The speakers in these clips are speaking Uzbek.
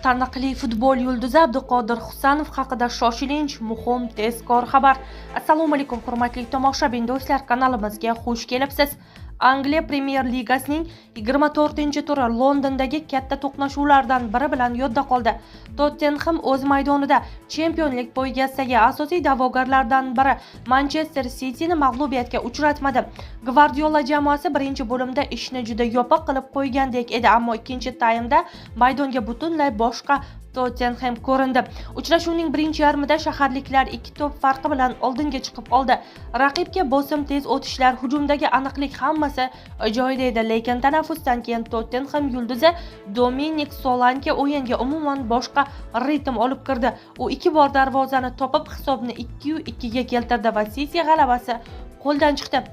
Taniqli futbol yulduzi Abduqodir Husanov haqida shoshilinch muhim tezkor xabar. Assalomu alaykum hurmatli tomoshabin do'stlar, kanalimizga xush kelibsiz. Angliya Premyer Ligasining 24-turi Londondagi katta to'qnashuvlardan biri bilan yodda qoldi. Tottenham o'z maydonida chempionlik poygasidagi asosiy da'vogarlardan biri Manchester Cityni mag'lubiyatga uchratmadi. Gvardiola jamoasi birinchi bo'limda ishni juda yopiq qilib qo'ygandek edi, ammo ikkinchi taymda maydonga butunlay boshqa Tottenham ko'rindi. Uchrashuvning birinchi yarmida shaharliklar 2 to'p farqi bilan oldinga chiqib oldi. Raqibga bosim, tez o'tishlar, hujumdagi aniqlik hammasi joyida edi, lekin tanaffusdan keyin Tottenham yulduzi Dominik Solanke o'yinga umuman boshqa ritm olib kirdi. U 2 bor darvozani topib hisobni 2-2 ga keltirdi va City g'alabasi qo'ldan chiqdi.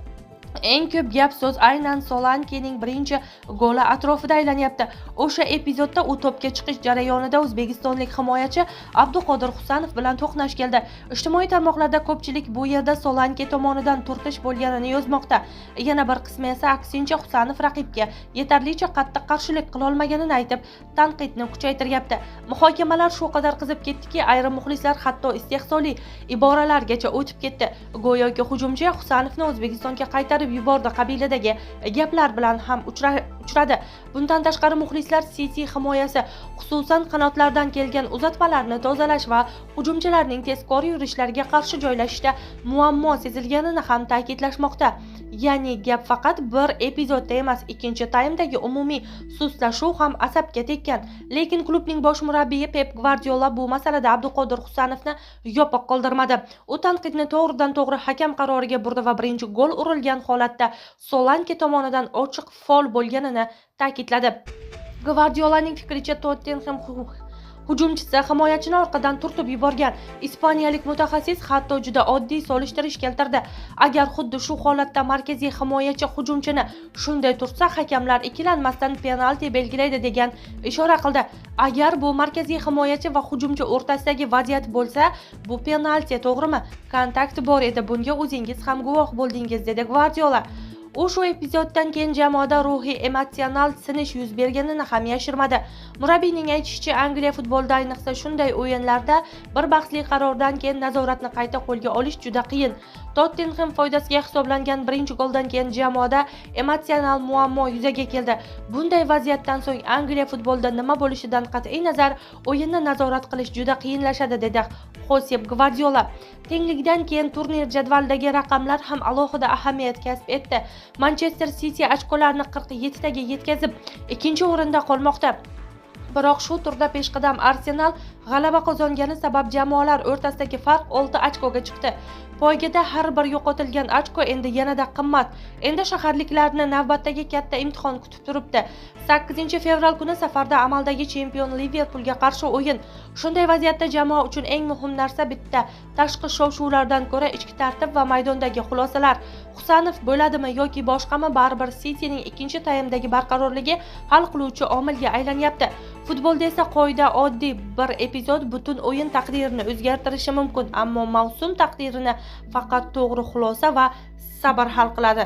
Eng ko'p gap so'z aynan Solankening birinchi goli atrofida aylanyapti. O'sha epizodda u to'pga chiqish jarayonida o'zbekistonlik himoyachi Abduqodir Husanov bilan to'qnash keldi. Ijtimoiy tarmoqlarda ko'pchilik bu yerda Solanke tomonidan turtish bo'lganini yozmoqda. Yana bir qismi esa aksincha Husanov raqibga yetarlicha qattiq qarshilik qila olmaganini aytib, tanqidni kuchaytiryapti. Muhokamalar shu qadar qizib ketdiki, ayrim muxlislar hatto istehzoli iboralargacha o'tib ketdi. Go'yoki hujumchi Husanovni O'zbekistonga qaytarib yubordi qabilidagi gaplar bilan ham uchradi. Bundan tashqari muxlislar City himoyasi, xususan qanotlardan kelgan uzatmalarni tozalash va hujumchilarning tezkor yurishlariga qarshi joylashishda muammo sezilganini ham ta'kidlashmoqda. Ya'ni gap faqat bir epizodda emas, ikkinchi taymdagi umumiy suslashuv ham asabga tekkan. Lekin klubning bosh murabbiyi Pep Gvardiola bu masalada Abduqodir Husanovni yopiq qoldirmadi. U tanqidni to'g'ridan to'g'ri hakam qaroriga burdi va birinchi gol urilgan holatda Solanke tomonidan ochiq faul bo'lganini ta'kidladi. Gvardiolaning fikricha, Tottenham hujumchisi himoyachini orqadan turtib yuborgan. Ispaniyalik mutaxassis hatto juda oddiy solishtirish keltirdi. Agar xuddi shu holatda markaziy himoyachi hujumchini shunday turtsa, hakamlar ikkilanmasdan penalti belgilaydi degan ishora qildi. Agar bu markaziy himoyachi va hujumchi o'rtasidagi vaziyat bo'lsa, bu penalti, to'g'rimi? Kontakt bor edi, bunga o'zingiz ham guvoh bo'ldingiz, dedi Gvardiola. U shu epizoddan keyin jamoada ruhiy emotsional sinish yuz berganini ham yashirmadi. Murabbiyning aytishicha, Angliya futbolida ayniqsa shunday o'yinlarda bir bahsli qarordan keyin nazoratni qayta qo'lga olish juda qiyin. Tottenham foydasiga hisoblangan birinchi goldan keyin jamoada emotsional muammo yuzaga keldi. Bunday vaziyatdan so'ng Angliya futbolida nima bo'lishidan qat'iy nazar o'yinni nazorat qilish juda qiyinlashadi, dedi Josep Gvardiola. Tenglikdan keyin turnir jadvalidagi raqamlar ham alohida ahamiyat kasb etdi. Manchester City ochkolarni 47 taga yetkazib, ikkinchi o'rinda qolmoqda. Biroq shu turda peshqadam Arsenal g'alaba qozongani sabab jamoalar o'rtasidagi farq 6 ochkoga chiqdi. Poygada har bir yo'qotilgan ochko endi yanada qimmat. Endi shaharliklarni navbatdagi katta imtihon kutib turibdi. 8-fevral kuni safarda amaldagi chempion Liverpoolga qarshi o'yin. Shunday vaziyatda jamoa uchun eng muhim narsa bitta: tashqi shov-shuvlardan ko'ra ichki tartib va maydondagi xulosalar. Husanov bo'ladimi yoki boshqami, baribir Cityning ikkinchi taymdagi barqarorligi hal qiluvchi omilga aylanyapti. Futbolda esa qoida oddiy: bir epizod butun o'yin taqdirini o'zgartirishi mumkin, ammo mavsum taqdirini faqat to'g'ri xulosa va sabr hal qiladi.